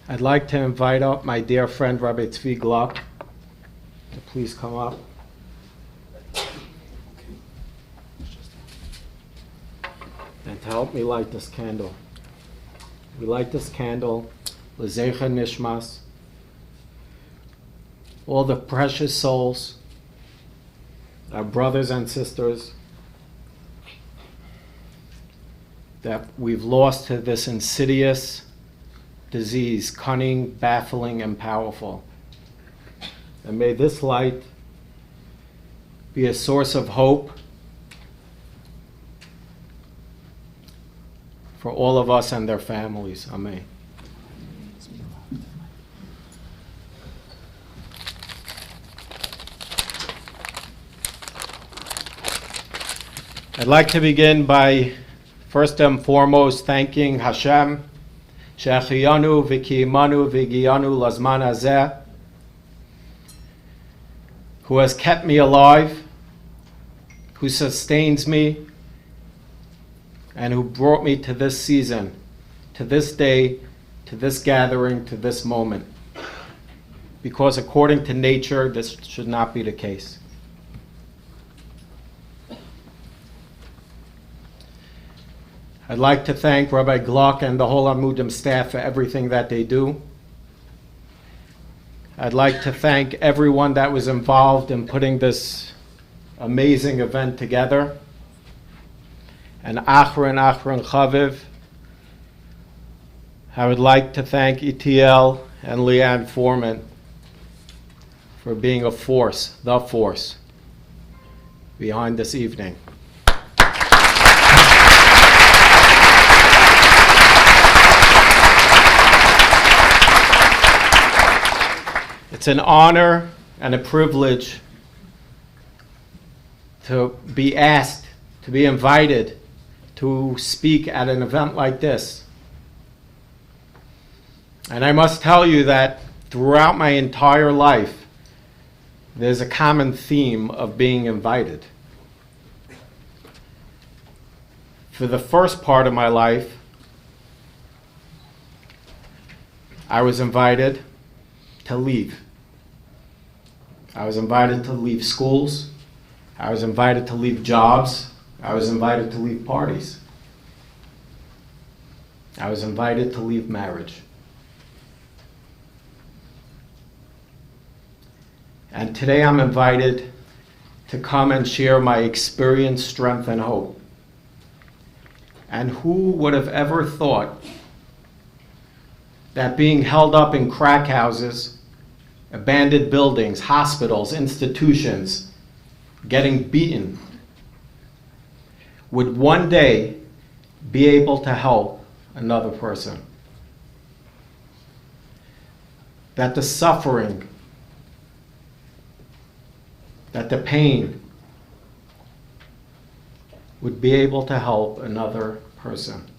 I'd like to invite up my dear friend Rabbi Tzvi Gluck to please come up. And to help me light this candle. We light this candle, L'Zecha Nishmas, all the precious souls, our brothers and sisters that we've lost to this insidious disease, cunning, baffling, and powerful. And may this light be a source of hope for all of us and their families. Amen. I'd like to begin by first and foremost thanking Hashem, She'achiyanu v'kiyimanu v'giyanu lazman hazeh, who has kept me alive, who sustains me, and who brought me to this season, to this day, to this gathering, to this moment. Because according to nature, this should not be the case. I'd like to thank Rabbi Gluck and the whole Amudim staff for everything that they do. I'd like to thank everyone that was involved in putting this amazing event together. And Achron Chaviv. I would like to thank ETL and Leanne Foreman for being a force, the force, behind this evening. It's an honor and a privilege to be asked, to be invited to speak at an event like this. And I must tell you that throughout my entire life, there's a common theme of being invited. For the first part of my life, I was invited to leave. I was invited to leave schools. I was invited to leave jobs. I was invited to leave parties. I was invited to leave marriage. And today I'm invited to come and share my experience, strength, and hope. And who would have ever thought that being held up in crack houses, abandoned buildings, hospitals, institutions, getting beaten, would one day be able to help another person? That the suffering, that the pain would be able to help another person.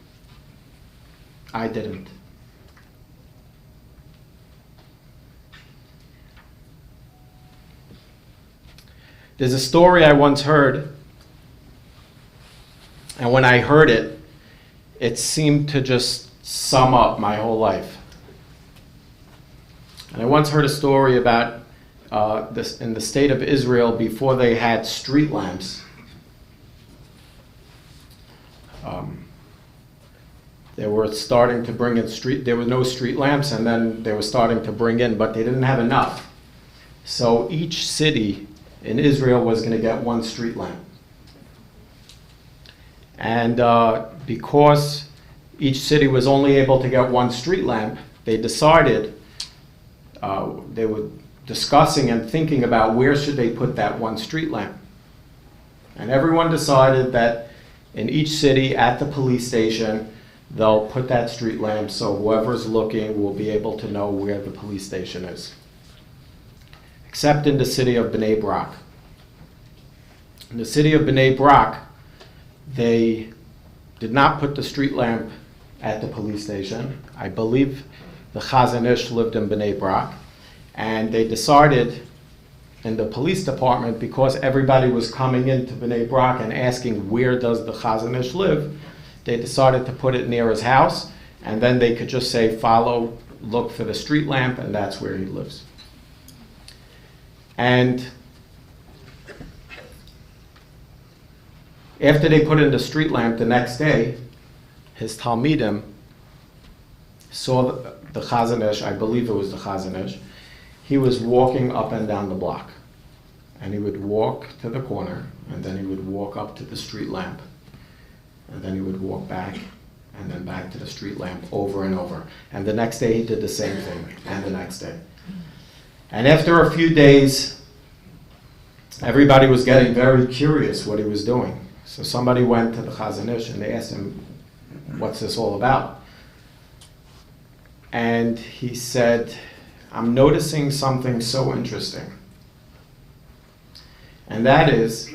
I didn't. There's a story I once heard, and when I heard it, it seemed to just sum up my whole life. And I once heard a story about this in the state of Israel before they had street lamps. They were starting to bring in there were no street lamps, and then they were starting to bring in, but they didn't have enough. So each city in Israel was going to get one street lamp. And because each city was only able to get one street lamp, they decided, they were discussing and thinking about where should they put that one street lamp. And everyone decided that in each city at the police station, they'll put that street lamp so whoever's looking will be able to know where the police station is. Except in the city of Bnei Brak. In the city of Bnei Brak, they did not put the street lamp at the police station. I believe the Chazon Ish lived in Bnei Brak, and they decided in the police department, because everybody was coming into Bnei Brak and asking where does the Chazon Ish live, they decided to put it near his house, and then they could just say follow look for the street lamp, and that's where he lives. And after they put in the street lamp the next day, his Talmidim saw the Chazon Ish, I believe it was the Chazon Ish, he was walking up and down the block. And he would walk to the corner, and then he would walk up to the street lamp, and then he would walk back, and then back to the street lamp over and over. And the next day he did the same thing, and the next day. And after a few days, everybody was getting very curious what he was doing. So somebody went to the Chazon Ish and they asked him, what's this all about? And he said, I'm noticing something so interesting. And that is,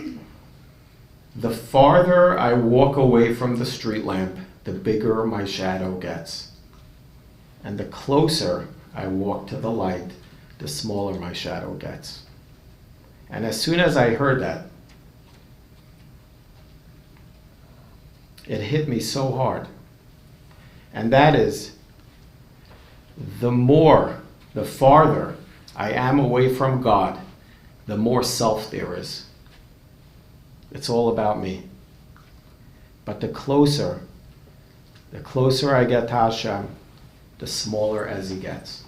the farther I walk away from the street lamp, the bigger my shadow gets. And the closer I walk to the light, the smaller my shadow gets. And as soon as I heard that, it hit me so hard. And that is, the farther I am away from God, the more self there is. It's all about me. But the closer I get to Hashem, the smaller as he gets.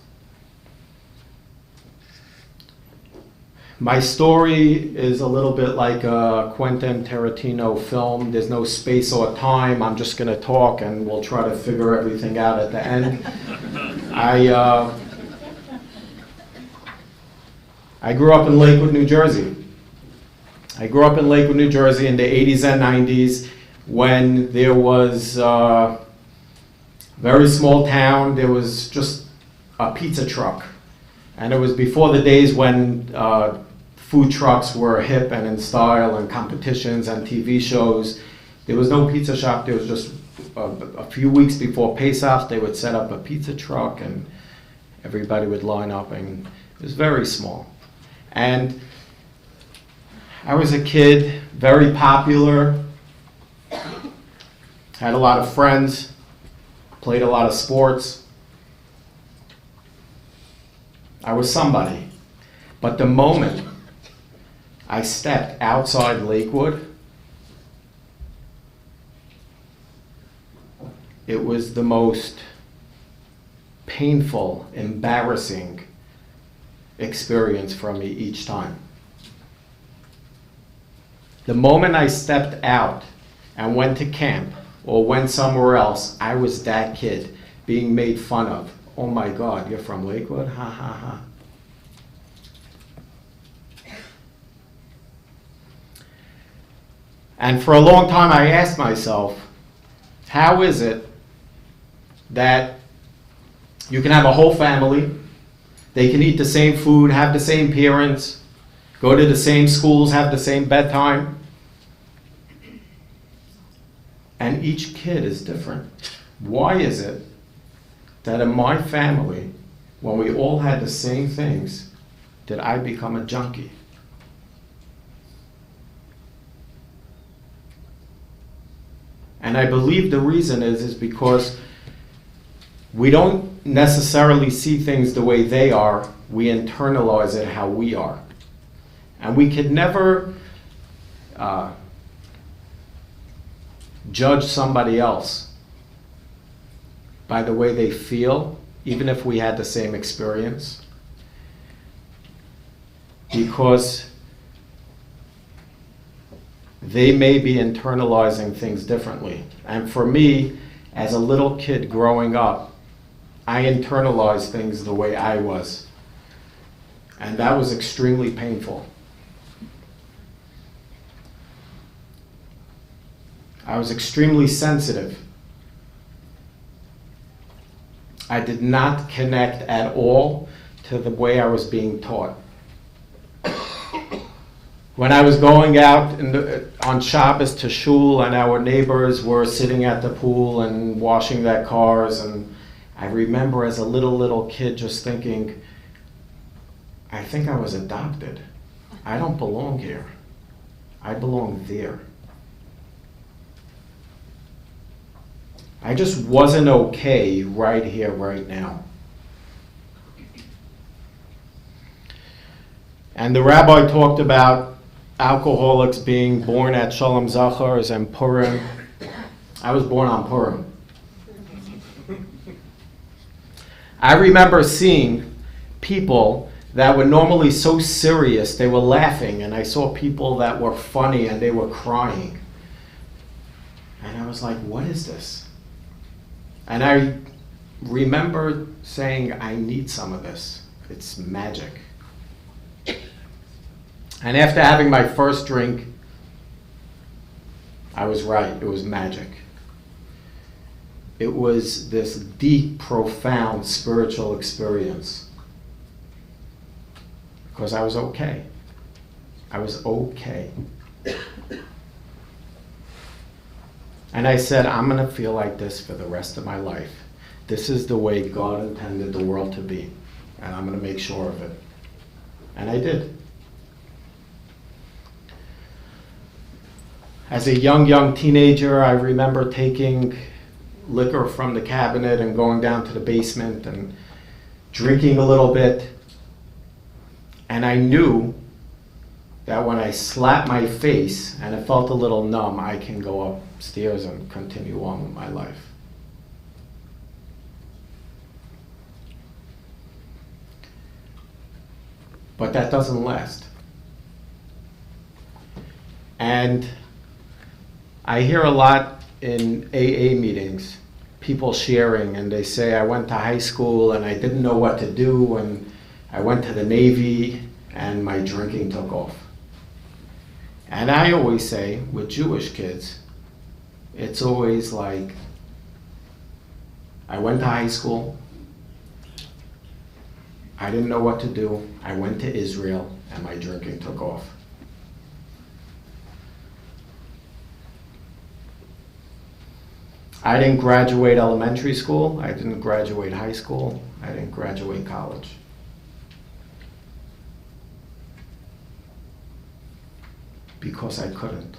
My story is a little bit like a Quentin Tarantino film. There's no space or time. I'm just going to talk and we'll try to figure everything out at the end. I grew up in Lakewood, New Jersey. I grew up in Lakewood, New Jersey in the 80s and 90s when there was a very small town. There was just a pizza truck. And it was before the days when food trucks were hip and in style and competitions and TV shows. There was no pizza shop. There was just a few weeks before Pesach, they would set up a pizza truck and everybody would line up, and it was very small. And I was a kid, very popular, had a lot of friends, played a lot of sports. I was somebody. But the moment I stepped outside Lakewood, it was the most painful, embarrassing experience for me each time. The moment I stepped out and went to camp or went somewhere else, I was that kid being made fun of. Oh my God, you're from Lakewood? Ha ha ha. And for a long time I asked myself, how is it that you can have a whole family, they can eat the same food, have the same parents, go to the same schools, have the same bedtime, and each kid is different? Why is it that in my family, when we all had the same things, did I become a junkie? And I believe the reason is because we don't necessarily see things the way they are, we internalize it how we are. And we could never judge somebody else by the way they feel, even if we had the same experience, because they may be internalizing things differently. And for me, as a little kid growing up, I internalized things the way I was. And that was extremely painful. I was extremely sensitive. I did not connect at all to the way I was being taught. When I was going out on Shabbos to shul and our neighbors were sitting at the pool and washing their cars, and I remember as a little kid just thinking, I think I was adopted. I don't belong here. I belong there. I just wasn't okay right here, right now. And the rabbi talked about alcoholics being born at Shalom Zachars and Purim. I was born on Purim. I remember seeing people that were normally so serious, they were laughing, and I saw people that were funny and they were crying. And I was like, what is this? And I remember saying, I need some of this. It's magic. And after having my first drink, I was right, it was magic. It was this deep, profound spiritual experience. Because I was okay. I was okay. And I said, I'm going to feel like this for the rest of my life. This is the way God intended the world to be. And I'm going to make sure of it. And I did. As a young teenager, I remember taking liquor from the cabinet and going down to the basement and drinking a little bit. And I knew that when I slapped my face and it felt a little numb, I can go upstairs and continue on with my life. But that doesn't last. And I hear a lot in AA meetings, people sharing, and they say, I went to high school and I didn't know what to do, and I went to the Navy and my drinking took off. And I always say, with Jewish kids, it's always like, I went to high school, I didn't know what to do, I went to Israel, and my drinking took off. I didn't graduate elementary school, I didn't graduate high school, I didn't graduate college. Because I couldn't.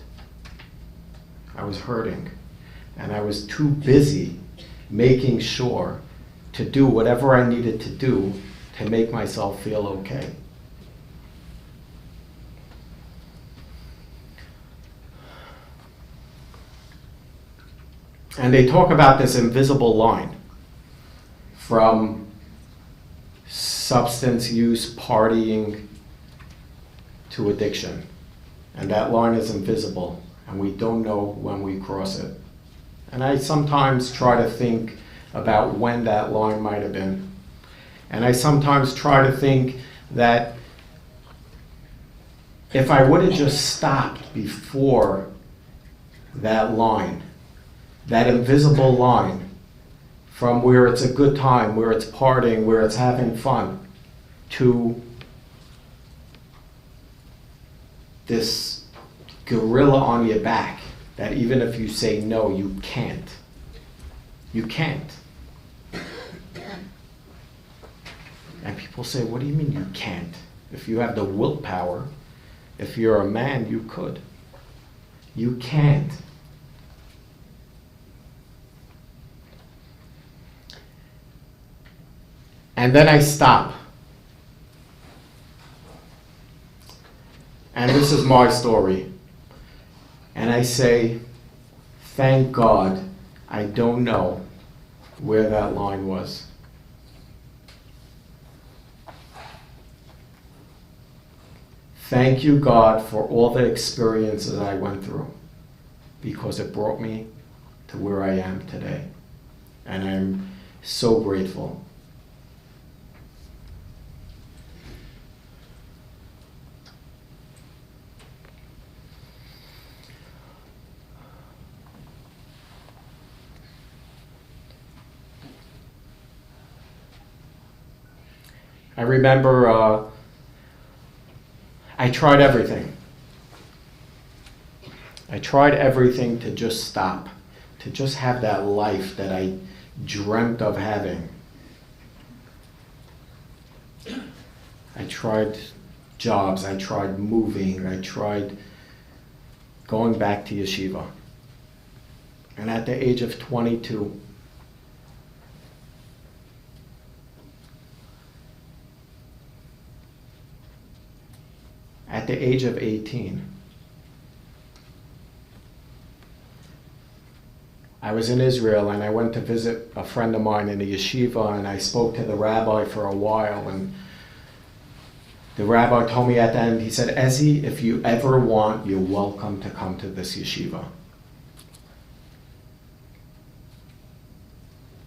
I was hurting, and I was too busy making sure to do whatever I needed to do to make myself feel okay. And they talk about this invisible line from substance use, partying, to addiction. And that line is invisible, and we don't know when we cross it. And I sometimes try to think about when that line might have been. And I sometimes try to think that if I would have just stopped before that line, that invisible line, from where it's a good time, where it's partying, where it's having fun, to this gorilla on your back, that even if you say no, you can't. You can't. And people say, what do you mean you can't? If you have the willpower, if you're a man, you could. You can't. And then I stop. And this is my story. And I say, thank God I don't know where that line was. Thank you, God, for all the experiences I went through, because it brought me to where I am today. And I'm so grateful. I remember I tried everything. I tried everything to just stop, to just have that life that I dreamt of having. I tried jobs, I tried moving, I tried going back to yeshiva. And at the age of 22, at the age of 18. I was in Israel and I went to visit a friend of mine in a yeshiva, and I spoke to the rabbi for a while, and the rabbi told me at the end, he said, "Ezzy, if you ever want, you're welcome to come to this yeshiva."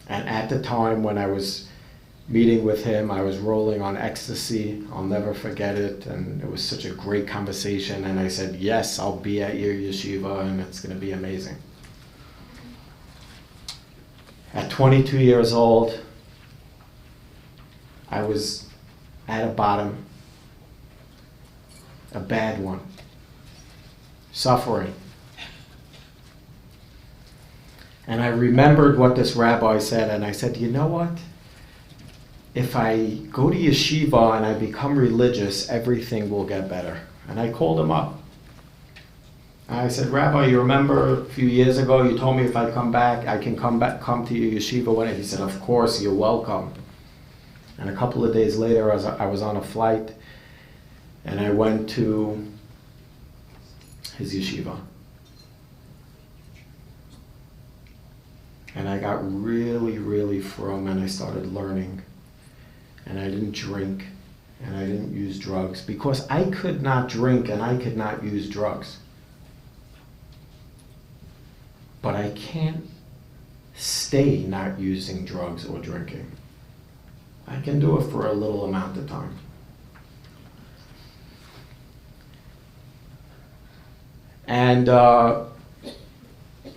And at the time when I was meeting with him, I was rolling on ecstasy. I'll never forget it, and it was such a great conversation, and I said, "Yes, I'll be at your yeshiva and it's going to be amazing." At 22 years old, I was at a bottom, a bad one, suffering. And I remembered what this rabbi said, and I said, "You know what? If I go to yeshiva and I become religious, everything will get better." And I called him up. I said, "Rabbi, you remember a few years ago you told me if I come back, I can come to your yeshiva when?" He said, "Of course, you're welcome." And a couple of days later, I was on a flight, and I went to his yeshiva. And I got really, really frum, and I started learning. And I didn't drink, and I didn't use drugs, because I could not drink and I could not use drugs. But I can't stay not using drugs or drinking. I can do it for a little amount of time. And I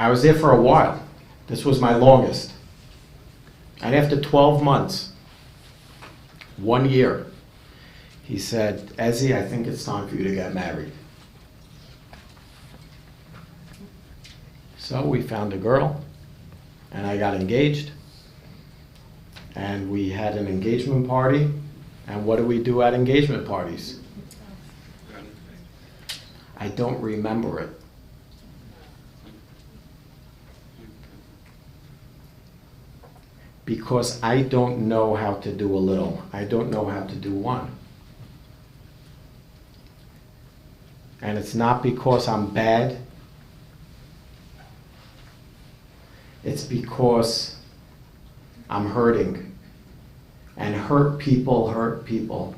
was there for a while. This was my longest. And after 12 months, 1 year, he said, "Ezzy, I think it's time for you to get married." So we found a girl, and I got engaged, and we had an engagement party. And what do we do at engagement parties? I don't remember it. Because I don't know how to do a little. I don't know how to do one. And it's not because I'm bad. It's because I'm hurting. And hurt people hurt people.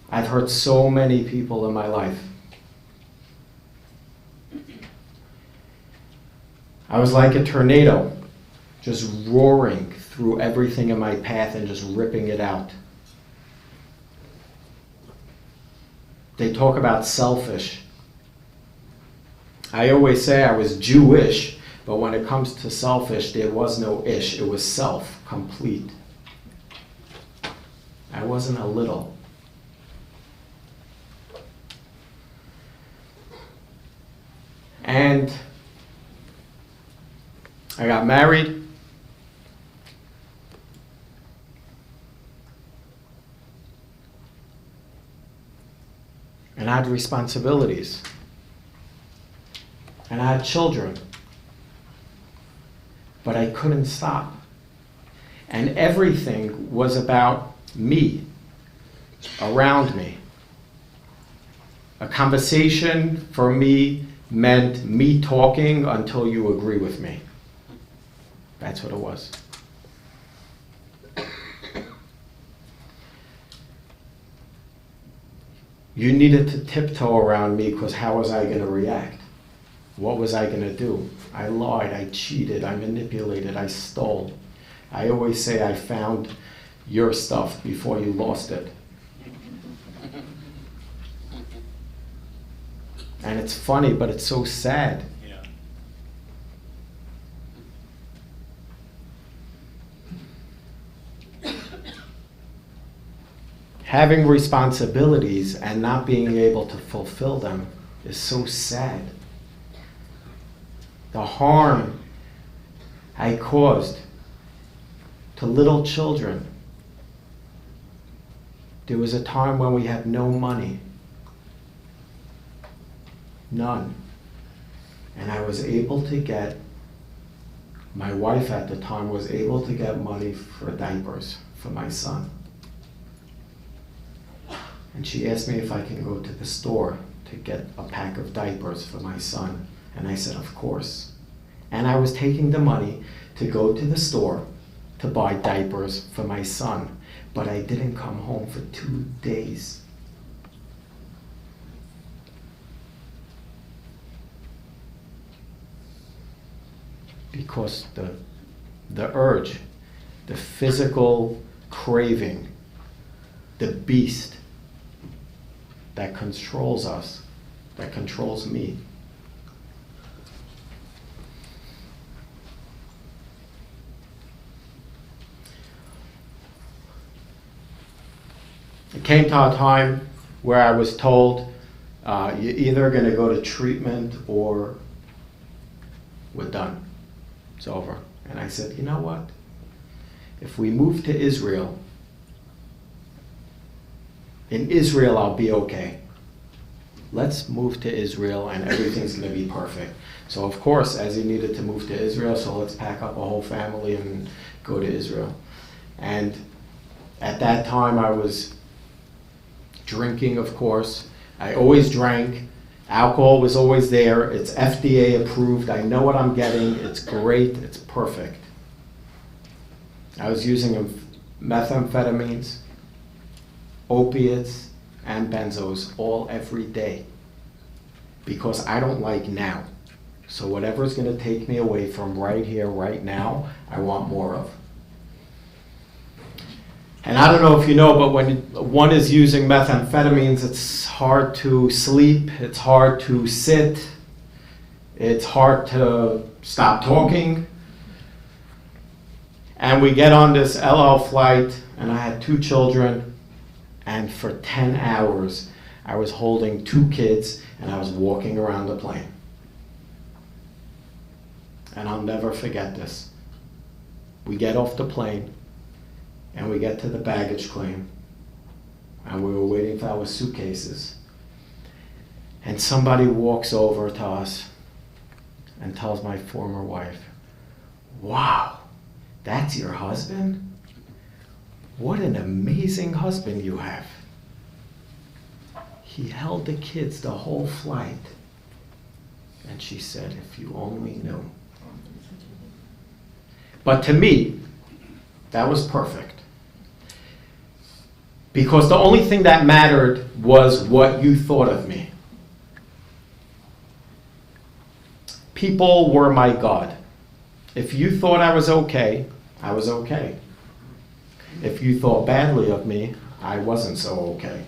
I've hurt so many people in my life. I was like a tornado, just roaring through everything in my path and just ripping it out. They talk about selfish. I always say I was Jewish, but when it comes to selfish, there was no ish. It was self, complete. I wasn't a little. And I got married. And I had responsibilities. And I had children. But I couldn't stop. And everything was about me, around me. A conversation for me meant me talking until you agree with me. That's what it was. You needed to tiptoe around me, because how was I going to react? What was I going to do? I lied, I cheated, I manipulated, I stole. I always say I found your stuff before you lost it. And it's funny, but it's so sad. Having responsibilities and not being able to fulfill them is so sad. The harm I caused to little children. There was a time when we had no money. None. And I was able to get, my wife at the time was able to get money for diapers for my son. And she asked me if I can go to the store to get a pack of diapers for my son. And I said, of course. And I was taking the money to go to the store to buy diapers for my son. But I didn't come home for 2 days. Because the urge, the physical craving, the beast that controls us, that controls me. It came to a time where I was told, you're either going to go to treatment or we're done. It's over. And I said, you know what? If we move to Israel, in Israel I'll be okay. Let's move to Israel and everything's going to be perfect. So of course, as he needed to move to Israel, so let's pack up a whole family and go to Israel. And at that time I was drinking, of course. I always drank. Alcohol was always there. It's FDA approved. I know what I'm getting. It's great. It's perfect. I was using methamphetamines, opiates, and benzos all every day because I don't like now. So whatever's going to take me away from right here, right now, I want more of. And I don't know if you know, but when one is using methamphetamines, it's hard to sleep, it's hard to sit, it's hard to stop talking. And we get on this El Al flight, and I had 2 children, and for 10 hours, I was holding 2 kids, and I was walking around the plane. And I'll never forget this. We get off the plane, and we get to the baggage claim, and we were waiting for our suitcases. And somebody walks over to us and tells my former wife, wow, that's your husband? What an amazing husband you have. He held the kids the whole flight. And she said, if you only knew. But to me, that was perfect. Because the only thing that mattered was what you thought of me. People were my God. If you thought I was okay, I was okay. If you thought badly of me, I wasn't so okay.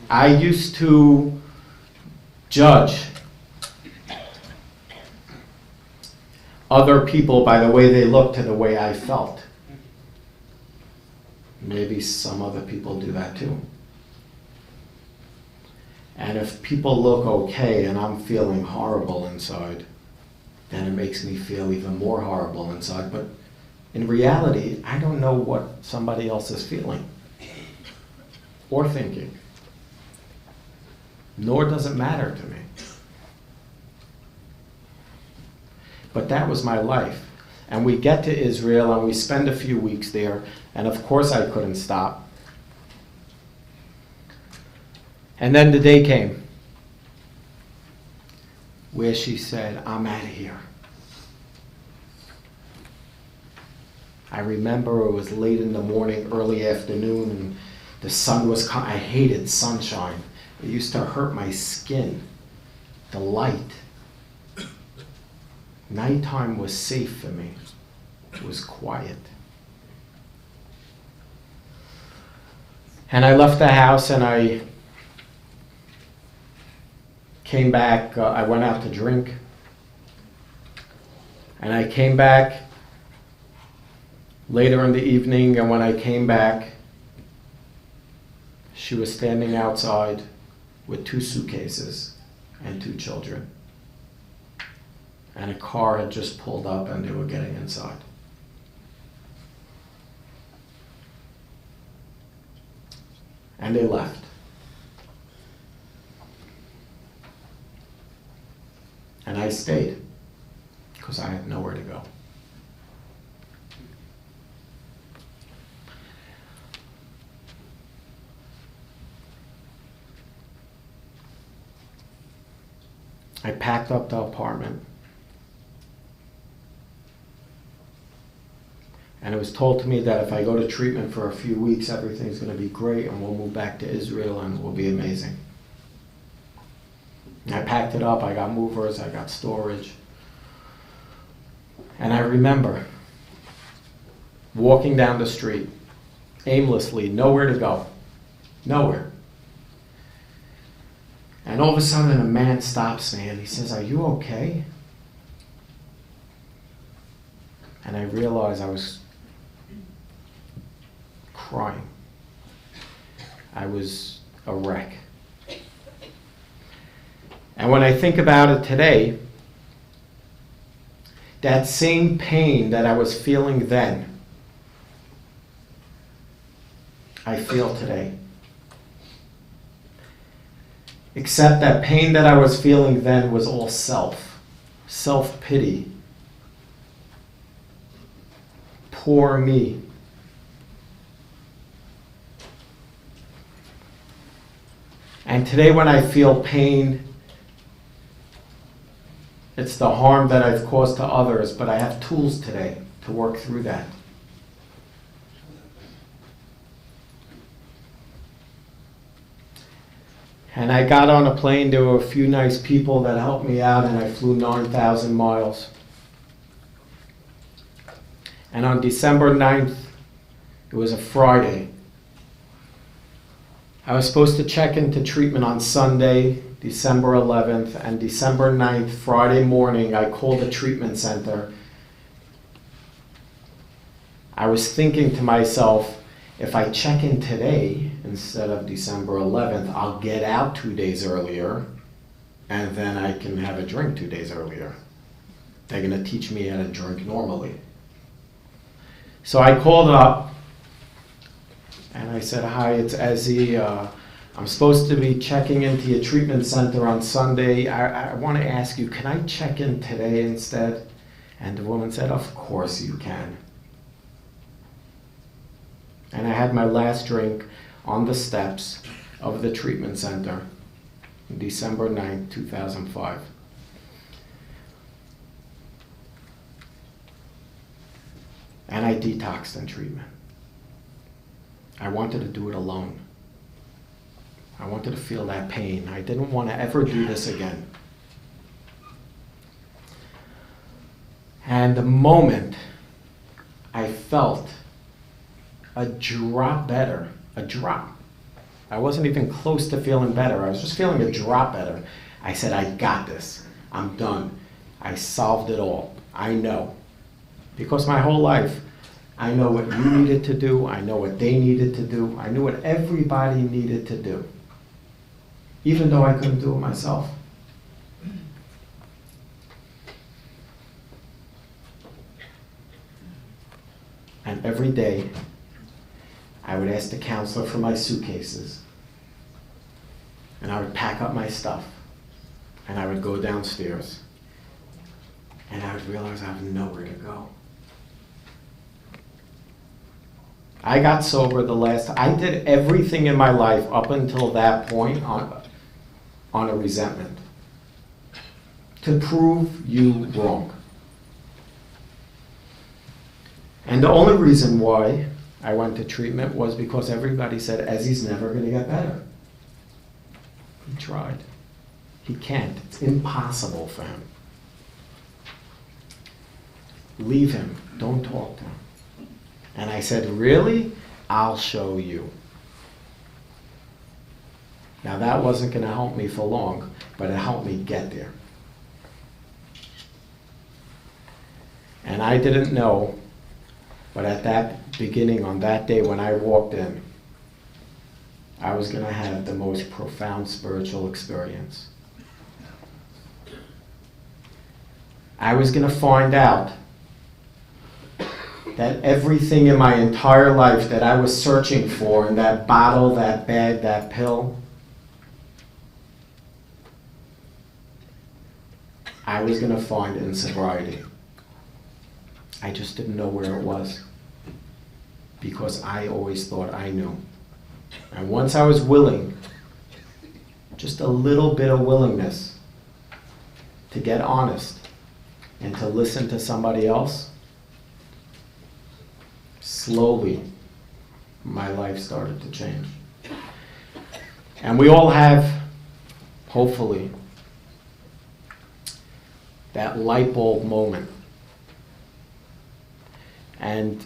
I used to judge other people by the way they looked and the way I felt. Maybe some other people do that too. And if people look okay and I'm feeling horrible inside, then it makes me feel even more horrible inside. But in reality, I don't know what somebody else is feeling or thinking. Nor does it matter to me. But that was my life. And we get to Israel and we spend a few weeks there. And of course I couldn't stop. And then the day came where she said, I'm out of here. I remember it was late in the morning, early afternoon, and the sun was I hated sunshine. It used to hurt my skin. The light. Nighttime was safe for me. It was quiet. And I left the house and I came back. I went out to drink. And I came back later in the evening, and when I came back, she was standing outside with 2 suitcases and 2 children. And a car had just pulled up and they were getting inside. And they left. And I stayed because I had nowhere to go. I packed up the apartment. And it was told to me that if I go to treatment for a few weeks, everything's going to be great and we'll move back to Israel and we'll be amazing. And I packed it up, I got movers, I got storage. And I remember walking down the street, aimlessly, nowhere to go, nowhere. And all of a sudden a man stops me and he says, "Are you okay?" And I realized I was crying. I was a wreck. And when I think about it today, that same pain that I was feeling then, I feel today. Except that pain that I was feeling then was all self-pity. Poor me. And today when I feel pain, it's the harm that I've caused to others, but I have tools today to work through that. And I got on a plane, there were a few nice people that helped me out, and I flew 9,000 miles. And on December 9th, it was a Friday, I was supposed to check into treatment on Sunday, December 11th, and December 9th, Friday morning, I called the treatment center. I was thinking to myself, if I check in today instead of December 11th, I'll get out 2 days earlier, and then I can have a drink 2 days earlier. They're going to teach me how to drink normally. So I called up, and I said, "Hi, it's Ezzy. I'm supposed to be checking into your treatment center on Sunday. I want to ask you, can I check in today instead?" And the woman said, "Of course you can." And I had my last drink on the steps of the treatment center on December 9th, 2005. And I detoxed in treatment. I wanted to do it alone. I wanted to feel that pain. I didn't want to ever do this again. And the moment I felt a drop better, a drop. I wasn't even close to feeling better. I was just feeling a drop better. I said, "I got this. I'm done. I solved it all. I know." Because my whole life, I know what you needed to do. I know what they needed to do. I knew what everybody needed to do, even though I couldn't do it myself. And every day, I would ask the counselor for my suitcases, and I would pack up my stuff, and I would go downstairs, and I would realize I have nowhere to go. I got sober I did everything in my life up until that point on a resentment to prove you wrong. And the only reason why I went to treatment was because everybody said, "Ezzy's never going to get better." He tried. He can't. It's impossible for him. Leave him. Don't talk to him. And I said, "Really? I'll show you." Now that wasn't going to help me for long, but it helped me get there. And I didn't know, but at that beginning, on that day when I walked in, I was going to have the most profound spiritual experience. I was going to find out that everything in my entire life that I was searching for in that bottle, that bag, that pill, I was going to find in sobriety. I just didn't know where it was, because I always thought I knew. And once I was willing, just a little bit of willingness, to get honest and to listen to somebody else, slowly my life started to change. And we all have, hopefully, that light bulb moment. And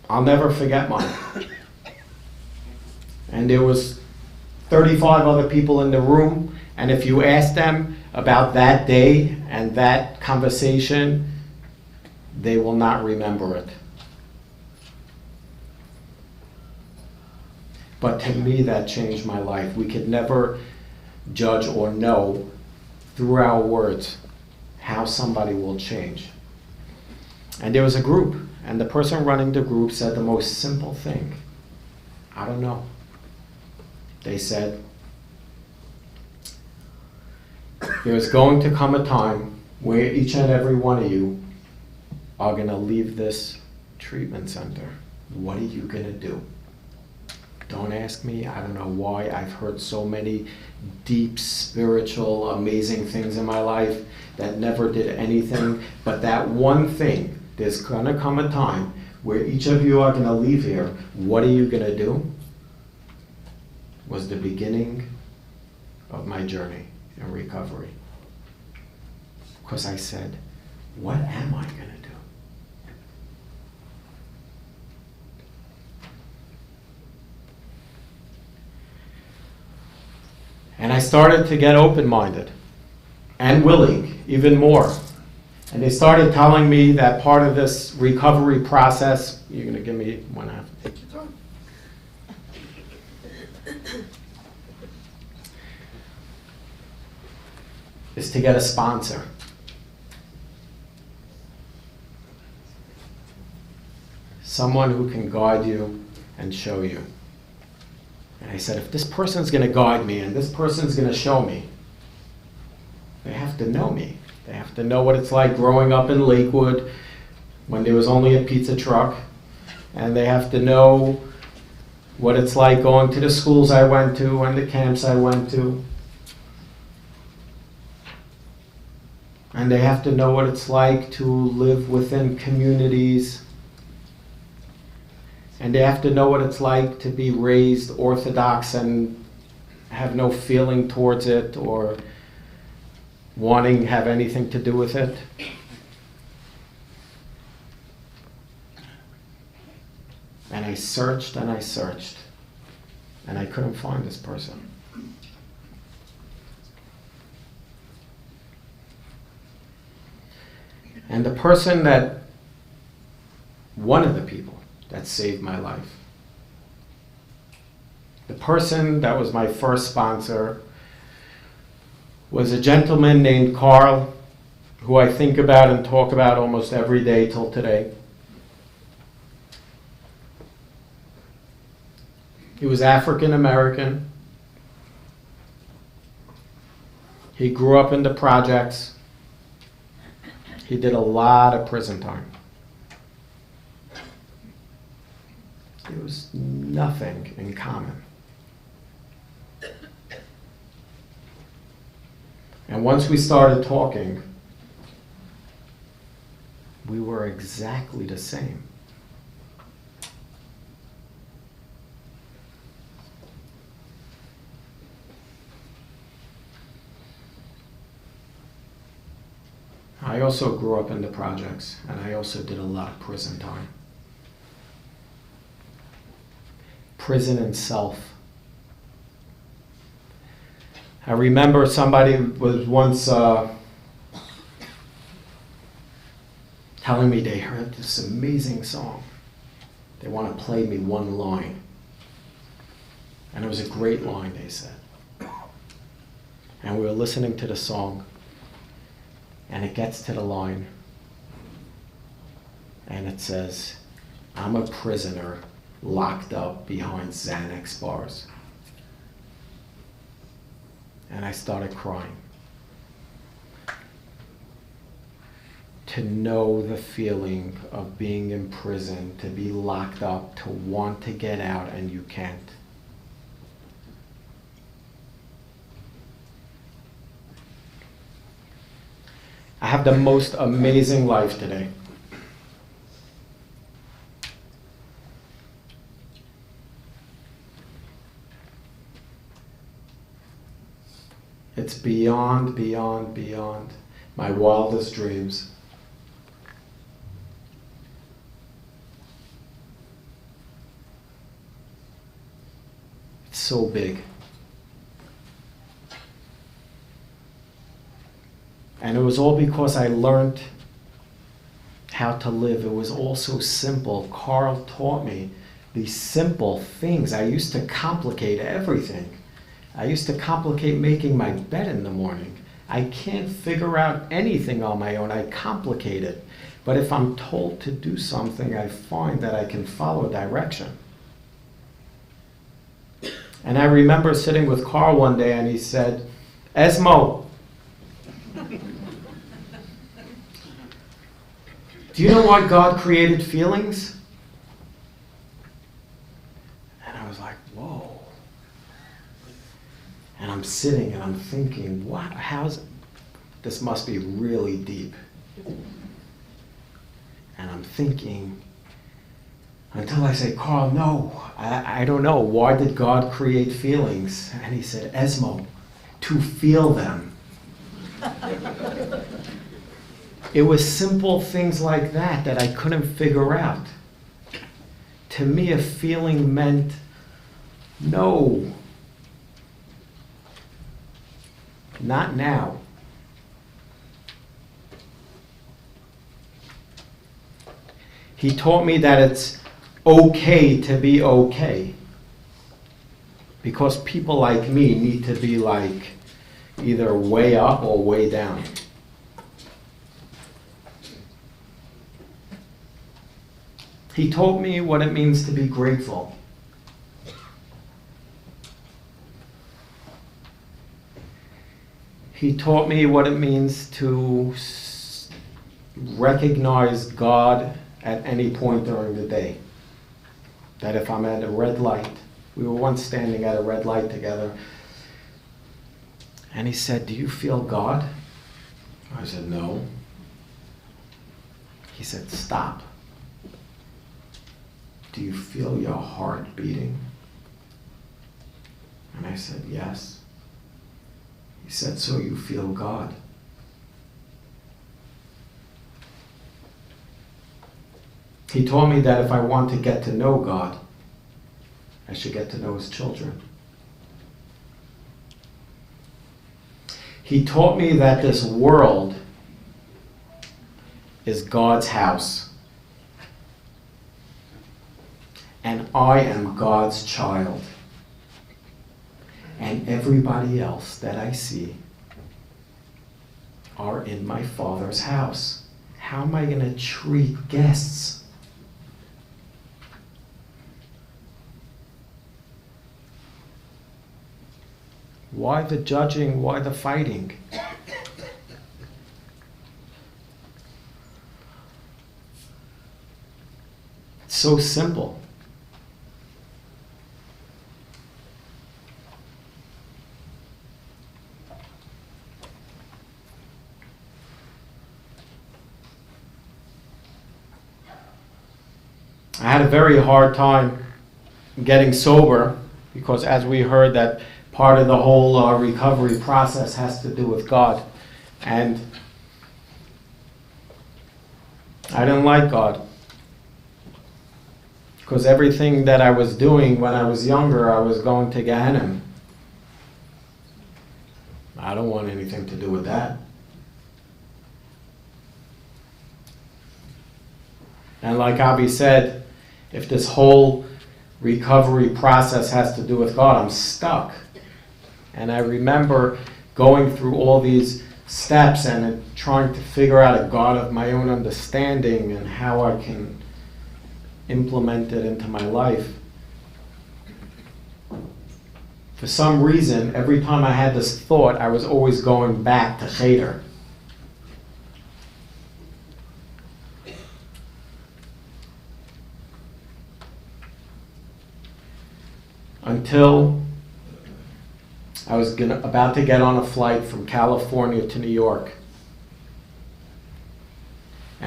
I'll never forget mine. And there was 35 other people in the room, and if you ask them about that day and that conversation, they will not remember it. But to me, that changed my life. We could never judge or know through our words how somebody will change. And there was a group, and the person running the group said the most simple thing. I don't know. They said, there's going to come a time where each and every one of you are going to leave this treatment center. What are you going to do? Don't ask me. I don't know why. I've heard so many deep, spiritual, amazing things in my life that never did anything. But that one thing, there's going to come a time where each of you are going to leave here. What are you going to do? Was the beginning of my journey in recovery. Because I said, what am I going to do? And I started to get open-minded and willing, even more. And they started telling me that part of this recovery process, you're going to give me 1.5. Take your time. Is to get a sponsor. Someone who can guide you and show you. And I said, if this person's going to guide me and this person's going to show me, they have to know me. They have to know what it's like growing up in Lakewood when there was only a pizza truck. And they have to know what it's like going to the schools I went to and the camps I went to. And they have to know what it's like to live within communities. And they have to know what it's like to be raised Orthodox and have no feeling towards it or wanting to have anything to do with it. And I searched and I searched, and I couldn't find this person. And the person that, one of the people that saved my life, the person that was my first sponsor, was a gentleman named Carl, who I think about and talk about almost every day till today. He was African American. He grew up in the projects. He did a lot of prison time. There was nothing in common. And once we started talking, we were exactly the same. I also grew up in the projects, and I also did a lot of prison time. Prison and self. I remember somebody was once telling me they heard this amazing song. They want to play me one line. And it was a great line, they said. And we were listening to the song, and it gets to the line, and it says, I'm a prisoner locked up behind Xanax bars. And I started crying. To know the feeling of being in prison, to be locked up, to want to get out and you can't. I have the most amazing life today. It's beyond, beyond, beyond my wildest dreams. It's so big. And it was all because I learned how to live. It was all so simple. Carl taught me these simple things. I used to complicate everything. I used to complicate making my bed in the morning. I can't figure out anything on my own. I complicate it. But if I'm told to do something, I find that I can follow direction. And I remember sitting with Carl one day and he said, Esmo, do you know why God created feelings? And I was like, whoa. And I'm sitting and I'm thinking, what? This must be really deep. And I'm thinking, until I say, Carl, no, I don't know. Why did God create feelings? And he said, Esmo, to feel them. It was simple things like that that I couldn't figure out. To me, a feeling meant no. Not now. He taught me that it's okay to be okay. Because people like me need to be like either way up or way down. He taught me what it means to be grateful. He taught me what it means to recognize God at any point during the day. That if I'm at a red light, we were once standing at a red light together, and he said, do you feel God? I said, no. He said, stop. Do you feel your heart beating? And I said, yes. He said, so you feel God. He taught me that if I want to get to know God, I should get to know his children. He taught me that this world is God's house. And I am God's child. And everybody else that I see are in my Father's house. How am I going to treat guests? Why the judging? Why the fighting? It's so simple. I had a very hard time getting sober because, as we heard, that part of the whole recovery process has to do with God. And I didn't like God because everything that I was doing when I was younger, I was going to Gehenna. I don't want anything to do with that. And like Avi said, if this whole recovery process has to do with God, I'm stuck. And I remember going through all these steps and trying to figure out a God of my own understanding and how I can implement it into my life. For some reason, every time I had this thought, I was always going back to Cheder. Until I was about to get on a flight from California to New York.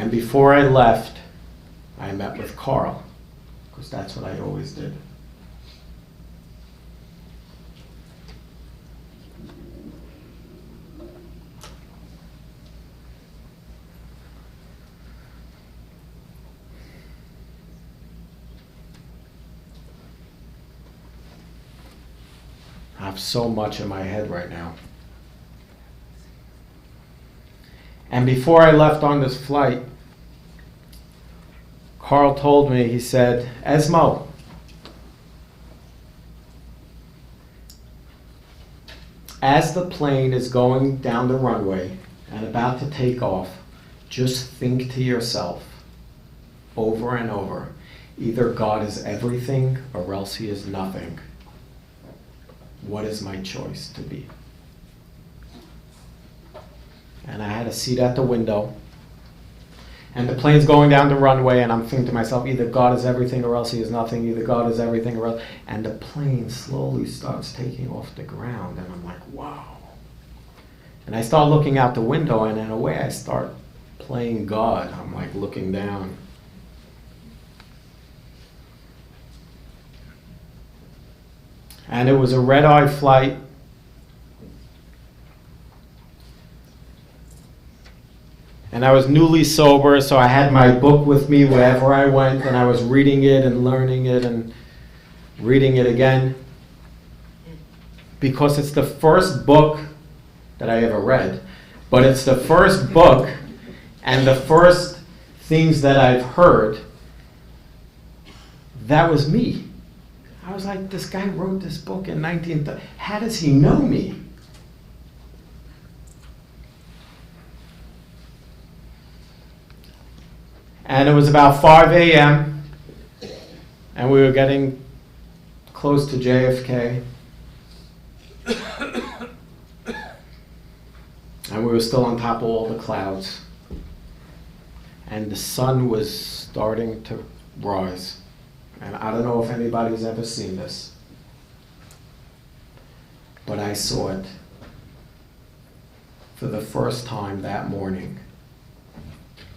And before I left, I met with Carl, because that's what I always did. I have so much in my head right now. And before I left on this flight, Carl told me, he said, Esmo, as the plane is going down the runway and about to take off, just think to yourself over and over, either God is everything or else he is nothing. What is my choice to be? And I had a seat at the window, and the plane's going down the runway, and I'm thinking to myself, either God is everything or else he is nothing, either God is everything or else, and the plane slowly starts taking off the ground, and I'm like, wow. And I start looking out the window, and in a way I start playing God. I'm like looking down. And it was a red-eye flight. And I was newly sober, so I had my book with me wherever I went, and I was reading it and learning it and reading it again. Because it's the first book that I ever read, but it's the first book and the first things that I've heard that was me. I was like, this guy wrote this book in 1930. How does he know me? And it was about 5 a.m. and we were getting close to JFK. And we were still on top of all the clouds. And the sun was starting to rise. And I don't know if anybody's ever seen this, but I saw it for the first time that morning,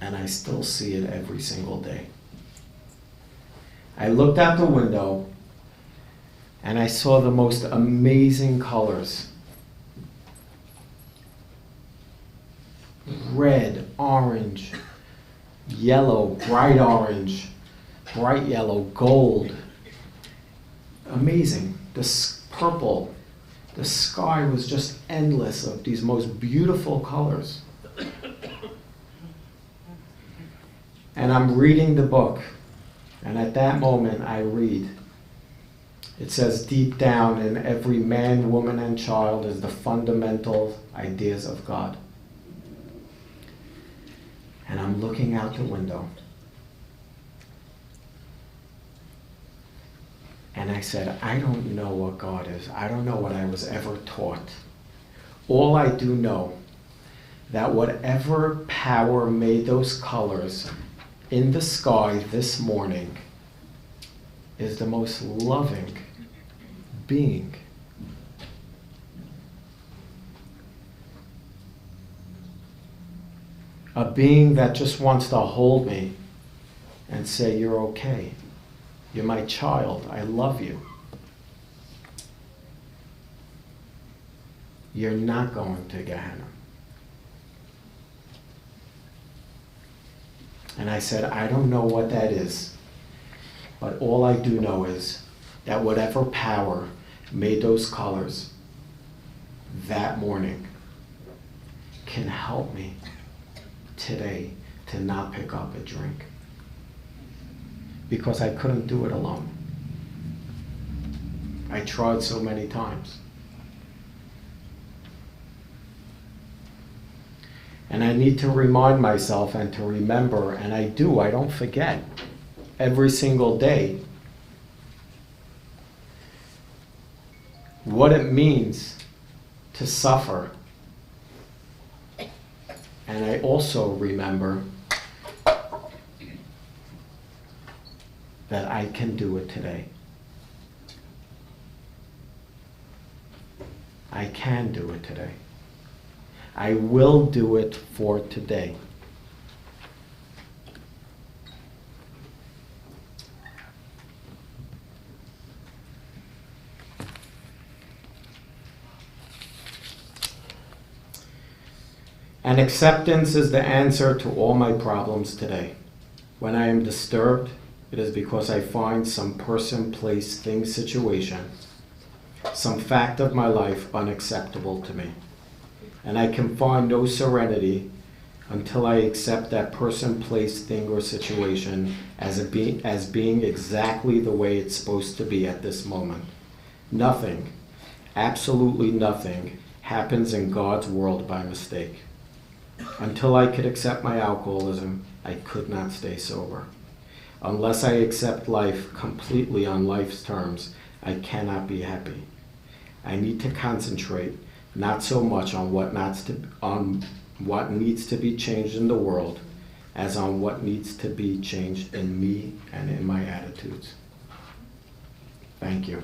and I still see it every single day. I looked out the window, and I saw the most amazing colors. Red, orange, yellow, bright orange, bright yellow, gold. Amazing. This purple. The sky was just endless of these most beautiful colors. And I'm reading the book, and at that moment I read. It says, deep down in every man, woman, and child is the fundamental ideas of God. And I'm looking out the window. And I said, I don't know what God is. I don't know what I was ever taught. All I do know, that whatever power made those colors in the sky this morning is the most loving being. A being that just wants to hold me and say, you're okay. You're my child. I love you. You're not going to Gehenna. And I said, I don't know what that is, but all I do know is that whatever power made those colors that morning can help me today to not pick up a drink. Because I couldn't do it alone. I tried so many times. And I need to remind myself and to remember, and I do, I don't forget, every single day, what it means to suffer. And I also remember that I can do it today. I can do it today. I will do it for today. And acceptance is the answer to all my problems today. When I am disturbed, it is because I find some person, place, thing, situation, some fact of my life unacceptable to me. And I can find no serenity until I accept that person, place, thing, or situation as being exactly the way it's supposed to be at this moment. Nothing, absolutely nothing, happens in God's world by mistake. Until I could accept my alcoholism, I could not stay sober. Unless I accept life completely on life's terms, I cannot be happy. I need to concentrate not so much on what needs to be changed in the world as on what needs to be changed in me and in my attitudes. Thank you.